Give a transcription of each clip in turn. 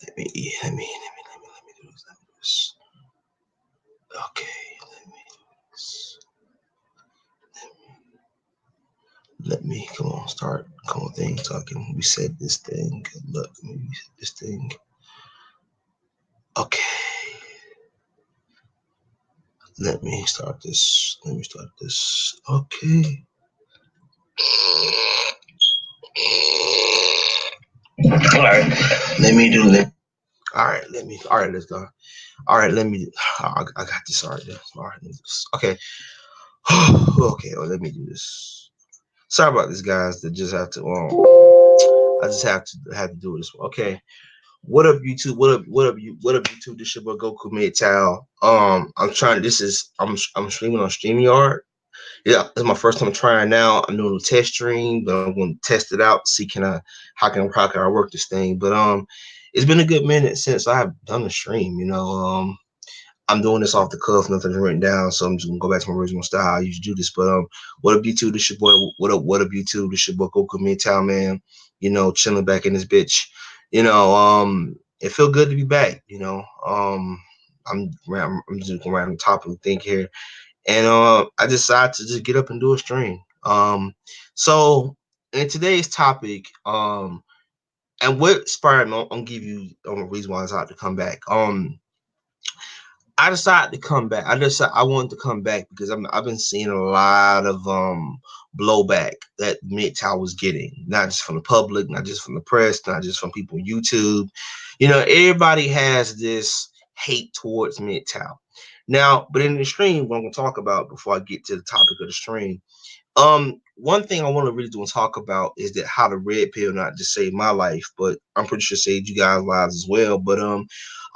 Let me do this. Let me do this. Okay, let me do this. Let me come on, start come on thing talking. We said this thing. Good luck. Maybe we said this thing. Okay. Let me start this. Let me start this. Okay. All right. Let me do it. All right. Let me. All right. Let's go. All right. Let me. I got this. All right. All right. Okay. Okay. Well, let me do this. Sorry about this, guys. That just have to. I just have to do this. Okay. What up, YouTube? What up? What up? What up, YouTube? This your boy Goku MGTOW. I'm trying. This is I'm streaming on StreamYard. Yeah, it's my first time trying now. I'm doing a test stream, but I'm going to test it out. See how can I work this thing. But it's been a good minute since I have done a stream. I'm doing this off the cuff, nothing's written down, so I'm just gonna go back to my original style. I usually do this, but what up, YouTube? This your boy. What up, YouTube? This your boy Goku MGTOW, man. Chilling back in this bitch. It feel good to be back. I'm just going right on top of the thing here, and I decided to just get up and do a stream. So in today's topic, and what inspired me, I'm gonna give you a reason why I decided to come back. I decided to come back. I wanted to come back because I've been seeing a lot of blowback that MGTOW was getting, not just from the public, not just from the press, not just from people on YouTube. Everybody has this hate towards MGTOW. Now, but in the stream, what I'm gonna talk about before I get to the topic of the stream, one thing I want to really do and talk about is that how the red pill not just saved my life, but I'm pretty sure saved you guys' lives as well. But I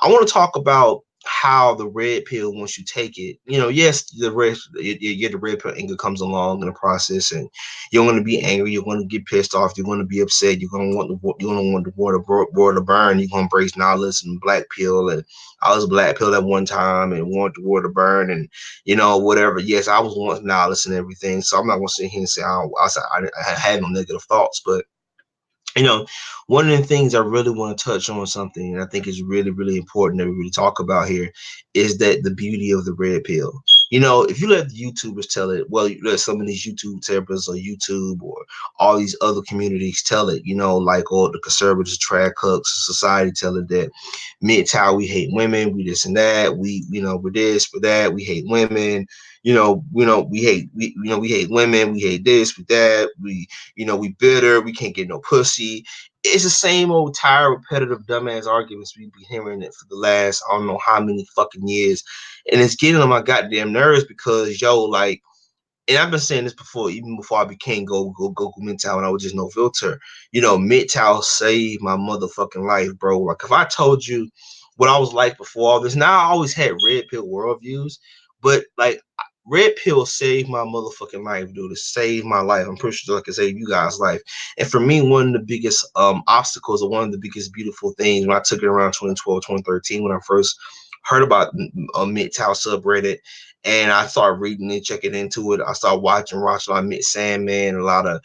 want to talk about how the red pill, once you take it, yes, the red pill anger comes along in the process, and you're going to be angry, you're going to get pissed off, you're going to be upset, you're going to want the water to burn, you're going to embrace knowledge and black pill, and I was black pill at one time and want the water to burn, and whatever. Yes, I was once knowledge and everything, so I'm not going to sit here and say I had no negative thoughts, but you know, one of the things I really want to touch on something, and I think is really, really important that we really talk about here, is that the beauty of the red pill. If you let the YouTubers tell it, well, you let some of these YouTube therapists or YouTube or all these other communities tell it, like all the conservatives, trash cooks, society tell it that MGTOW, we hate women, we this and that, we're this, we're that, we hate women, we hate women, we hate this, we that, we bitter, we can't get no pussy. It's the same old tired, repetitive, dumbass arguments we've been hearing it for the last I don't know how many fucking years, and it's getting on my goddamn nerves because like, and I've been saying this before, even before I became Goku MGTOW, and I was just no filter. MGTOW saved my motherfucking life, bro. Like if I told you what I was like before all this, now I always had red pill worldviews, but like red pill saved my motherfucking life, dude. It saved my life. I'm pretty sure I can save you guys' life. And for me, one of the biggest obstacles, or one of the biggest beautiful things, when I took it around 2012, 2013, when I first heard about MGTOW subreddit, and I started reading and checking into it. I started watching I met Sandman, a lot of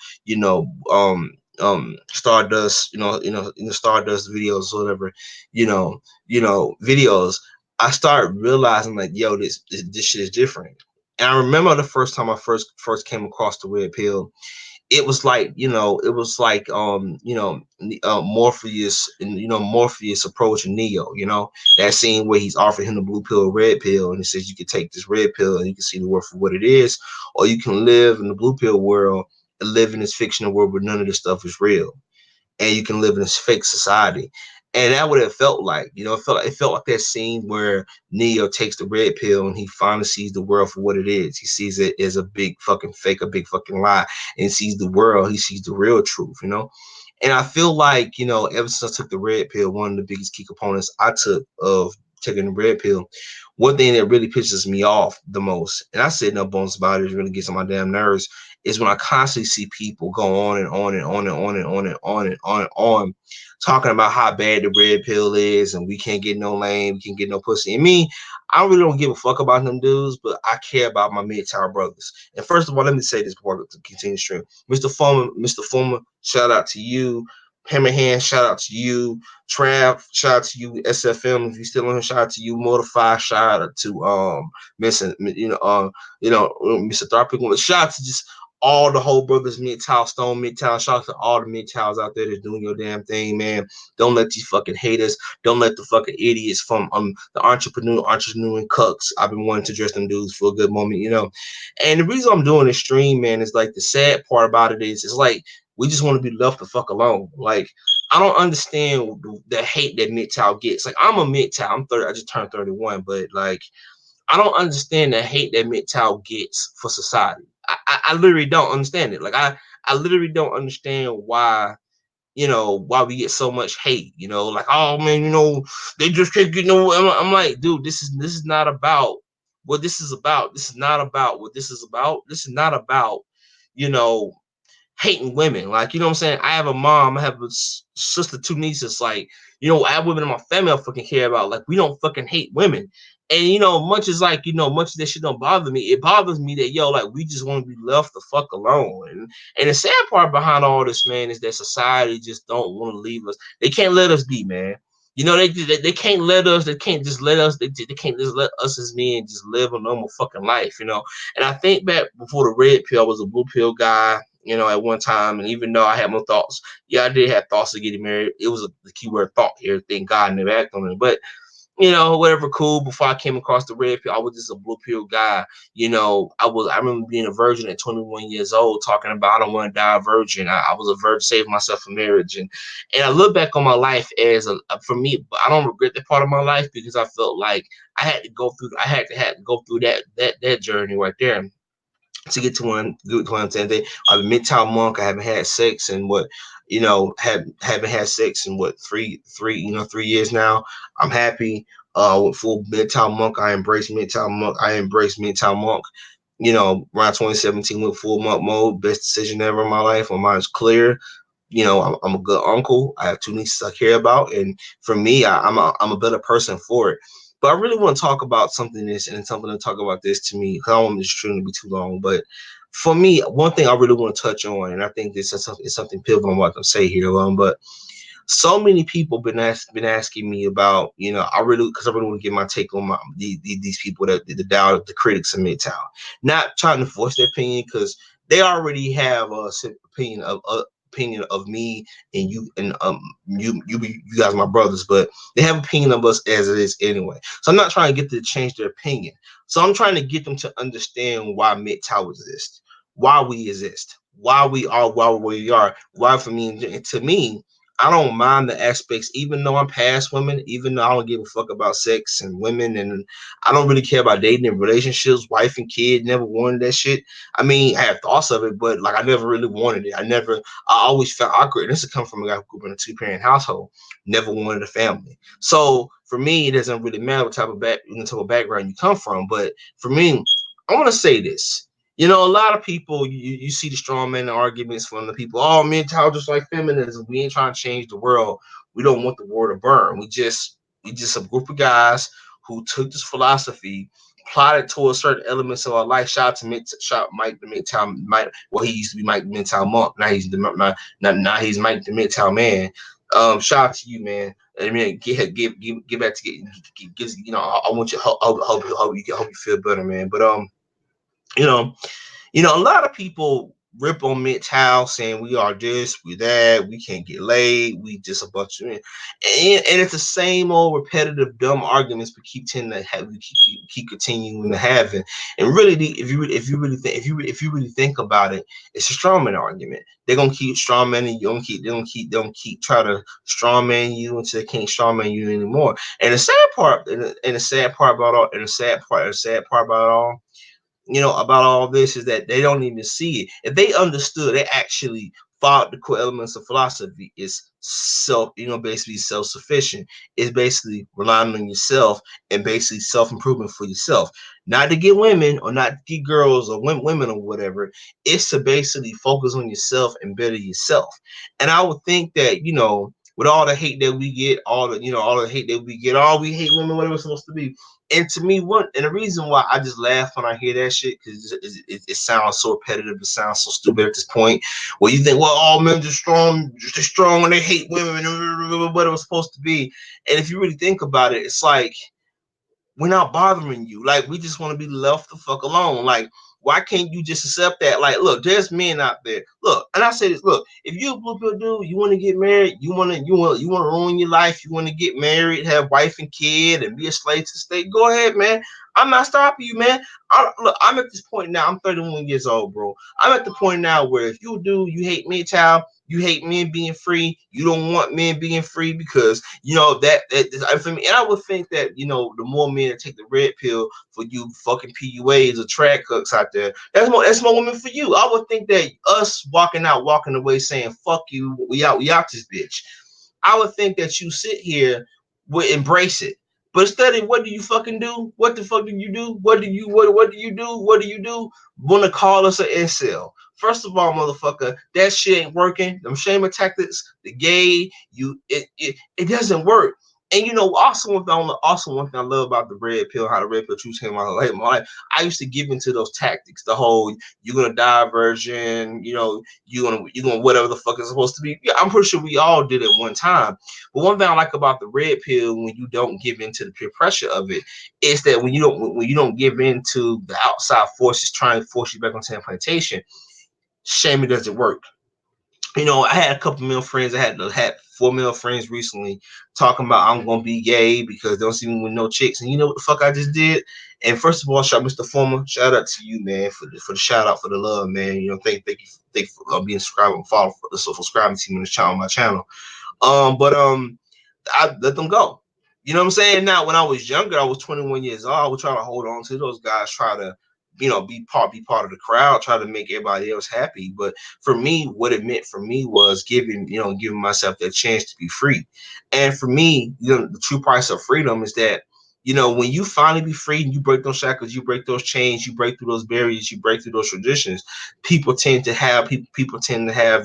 Stardust, Stardust videos or whatever, videos. I started realizing like, yo, this shit is different. And I remember the first time I first came across the red pill, it was like, Morpheus, and Morpheus approaching Neo, that scene where he's offering him the blue pill, red pill, and he says you can take this red pill and you can see the world for what it is, or you can live in the blue pill world and live in this fictional world where none of this stuff is real, and you can live in this fake society. And that what it felt like. It felt like that scene where Neo takes the red pill and he finally sees the world for what it is. He sees it as a big fucking fake, a big fucking lie, and he sees the world. He sees the real truth. And I feel like, ever since I took the red pill, one of the biggest key components I took of taking the red pill, one thing that really pisses me off the most, and I said no bones about it, really gets on my damn nerves, is when I constantly see people go on and on and on and on and on and on and on and on, talking about how bad the red pill is and we can't get no lane, we can't get no pussy. And me, I really don't give a fuck about them dudes, but I care about my MGTOW brothers. And first of all, let me say this before I continue the stream. Mr. Former, shout out to you. Hammer Hand, shout out to you. Trav, shout out to you. SFM, if you still on here, shout out to you. Mortify, shout out to missing, Mr. Tharpic. Shout out to just all the whole brothers, MGTOW, Stone MGTOW. Shout out to all the MGTOWs out there that's doing your damn thing, man. Don't let these fucking haters, don't let the fucking idiots from the entrepreneur and cucks. I've been wanting to address them dudes for a good moment. And the reason I'm doing this stream, man, is like the sad part about it is it's like we just want to be left the fuck alone. Like, I don't understand the hate that MGTOW gets. Like, I'm a MGTOW. I'm 30. I just turned 31, but like, I don't understand the hate that MGTOW gets for society. I literally don't understand it. Like, I literally don't understand why we get so much hate. Like, oh man, they just can't get no. I'm like, dude, this is not about what this is about. This is not about what this is about. This is not about you know hating women. Like, what I'm saying? I have a mom, I have a sister, two nieces. Like, I have women in my family I fucking care about. Like, we don't fucking hate women. And much as like, much as that shit don't bother me, it bothers me that like we just want to be left the fuck alone. And the sad part behind all this, man, is that society just don't want to leave us. They can't let us be, man. They can't let us. They can't just let us. They can't just let us as men just live a normal fucking life. And I think back before the red pill, I was a blue pill guy. At one time, and even though I had no thoughts, yeah, I did have thoughts of getting married. It was the keyword thought here. Thank God I never acted on it. But whatever, cool. Before I came across the red pill, I was just a blue pill guy. I remember being a virgin at 21 years old, talking about I don't want to die a virgin. I was a virgin, saved myself for marriage, and I look back on my life as for me, but I don't regret that part of my life because I felt like I had to go through. I had to go through that journey right there to get to one good content. I'm a MGTOW monk. I haven't had sex in haven't had sex in what 3 years now. I'm happy. With full MGTOW monk. I embrace MGTOW monk. Around 2017 with full monk mode. Best decision ever in my life. My mind's clear. I'm a good uncle. I have two nieces I care about, and for me, I'm a better person for it. But I really want to talk about something to talk about this to me, because I don't want this stream to be too long. But for me, one thing I really want to touch on, and I think this is something pivotal I'm about to say here, but so many people been asking me about, because I really want to get my take on these people that the critics of MGTOW, not trying to force their opinion because they already have a opinion of me and you, and you guys are my brothers, but they have opinion of us as it is anyway. So I'm not trying to get them to change their opinion. So I'm trying to get them to understand why MGTOW exists, why we exist, why we are, why for me, and to me, I don't mind the aspects, even though I'm past women, even though I don't give a fuck about sex and women, and I don't really care about dating and relationships, wife and kid, never wanted that shit. I mean, I had thoughts of it, but like I never really wanted it. I always felt awkward. And this has come from a guy who grew up in a two-parent household, never wanted a family. So for me, it doesn't really matter what type of background you come from. But for me, I want to say this. A lot of people, you see the strong man arguments from the people, oh, MGTOW just like feminism. We ain't trying to change the world. We don't want the world to burn. We just a group of guys who took this philosophy, applied it towards certain elements of our life. Shout out to Mike the MGTOW. Well, he used to be Mike the MGTOW monk. Now he's Mike the MGTOW man. Shout out to you, man. I mean, get back to I want you. Hope you feel better, man. But you know, a lot of people rip on MGTOW saying we are this, we that, we can't get laid, we just a bunch of men. And it's the same old repetitive dumb arguments we keep tending to have, we keep continuing to have. And really, if you really think about it, it's a strawman argument. They're gonna keep strawmanning you, they don't keep try to strawman you until they can't strawman you anymore. And the sad part, and the sad part about all, and the sad part about it all, about all this is that they don't even see it. If they understood, they actually followed the core elements of philosophy. Is basically self-sufficient. It's basically relying on yourself and basically self-improvement for yourself. Not to get women or not to get girls or women or whatever. It's to basically focus on yourself and better yourself. And I would think that, with all the hate that we get, all the all the hate that we get, all we hate women, whatever it's supposed to be. And to me, the reason why I just laugh when I hear that shit, because it sounds so repetitive, it sounds so stupid at this point. Where you think, well, all men are strong, they're strong, and they hate women, and what it was supposed to be. And if you really think about it, it's like, we're not bothering you. Like, we just want to be left the fuck alone. Like, why can't you just accept that? Like, look, there's men out there. Look, and I say this, look, if you're a blue pill dude, you want to get married, you want to ruin your life, you want to get married, have wife and kid, and be a slave to the state, go ahead, man. I'm not stopping you, man. Look, I'm at this point now. I'm 31 years old, bro. I'm at the point now where if you do, you hate MGTOW, you hate men being free. You don't want men being free because that for me. And I would think that the more men that take the red pill for you fucking PUAs or track cooks out there, that's more women for you. I would think that us walking away saying fuck you, we out this bitch. I would think that you sit here would embrace it. But instead of, what do you fucking do? What the fuck do you do? What do you do? What do you do? Want to call us an incel? First of all, motherfucker, that shit ain't working. Them shame tactics, the gay, it doesn't work. And also one thing I love about the red pill, how the red pill truth came out late in my life. I used to give into those tactics, the whole "you're gonna die" version. You gonna whatever the fuck it's supposed to be. Yeah, I'm pretty sure we all did it one time. But one thing I like about the red pill, when you don't give in to the peer pressure of it, is that when you don't give in to the outside forces trying to force you back onto the plantation, shame it doesn't work. I had a couple male friends. I had 4 male friends recently talking about I'm gonna be gay because they don't see me with no chicks. And you know what the fuck I just did? And first of all, Mr. Former, shout out to you, man, for the shout out, for the love, man. Thank you for being subscribed and follow for subscribing to me on this channel, my channel. But I let them go. You know what I'm saying? Now, when I was younger, I was 21 years old. I was trying to hold on to those guys, try to, be part of the crowd, try to make everybody else happy. But for me, what it meant for me was giving myself that chance to be free. And for me, the true price of freedom is that, when you finally be free and you break those shackles, you break those chains, you break through those barriers, you break through those traditions, people tend to have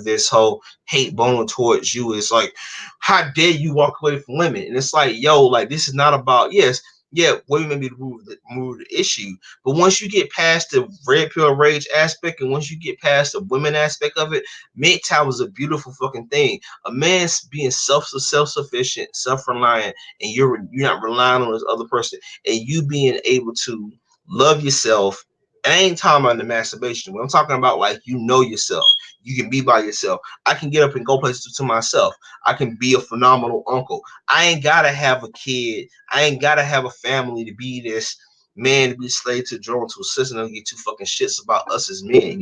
this whole hate bone towards you. It's like, how dare you walk away from women? And it's like, yo, like, this is not about, yes, yeah, women may be the issue, but once you get past the red pill rage aspect, and once you get past the women aspect of it, MGTOW is a beautiful fucking thing. A man's being self-sufficient, self-reliant, and you're not relying on this other person, and you being able to love yourself. And I ain't talking about the masturbation. When I'm talking about, like, yourself, you can be by yourself. I can get up and go places to myself. I can be a phenomenal uncle. I ain't gotta have a kid. I ain't gotta have a family to be this man, to be slave to drone to a system and get two fucking shits about us as men.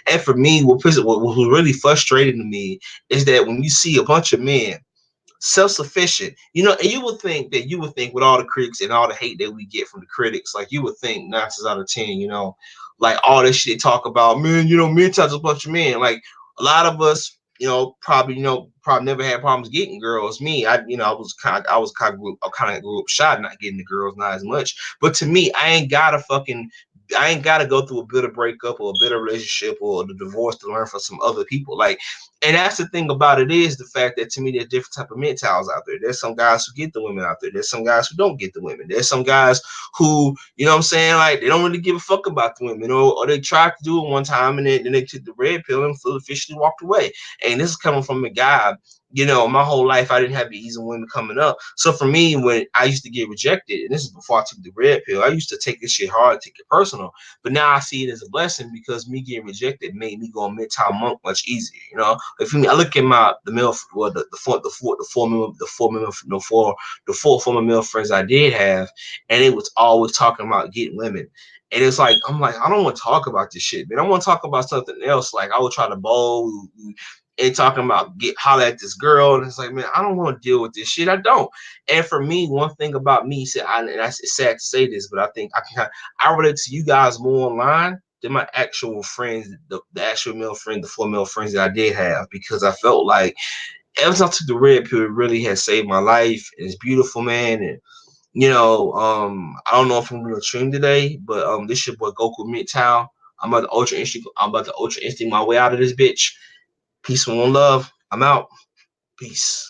And for me, what was really frustrating to me is that when you see a bunch of men self-sufficient, and you would think with all the critics and all the hate that we get from the critics, like, you would think 9 out of 10, like, all this shit they talk about, man, men touch a bunch of men. Like, a lot of us, probably never had problems getting girls. Me, I kind of grew up shy, not getting the girls, not as much. But to me, I ain't gotta go through a bitter breakup or a bitter relationship or the divorce to learn from some other people. Like, and that's the thing about it, is the fact that, to me, there's different type of MGTOWs out there. There's some guys who get the women out there. There's some guys who don't get the women. There's some guys who, what I'm saying, like, they don't really give a fuck about the women, or they tried to do it one time and then they took the red pill and officially walked away. And this is coming from a guy. My whole life I didn't have the easy women coming up. So for me, when I used to get rejected, and this is before I took the red pill, I used to take this shit hard, take it personal. But now I see it as a blessing, because me getting rejected made me go on MGTOW monk much easier. If I look at the four former male friends I did have, and it was always talking about getting women. And it's like, I'm like, I don't want to talk about this shit, man. I want to talk about something else. Like, I would try to bowl and talking about holler at this girl, and it's like, man, I don't want to deal with this shit. I don't. And for me, one thing about me, it's sad to say this, but I think I relate to you guys more online than my actual friends, the actual male friend, the 4 male friends that I did have, because I felt like ever since I took the red pill, it really has saved my life. And it's beautiful, man. And I don't know if I'm gonna stream today, but this your boy Goku MGTOW. I'm about to ultra instinct my way out of this bitch. Peace and one love. I'm out. Peace.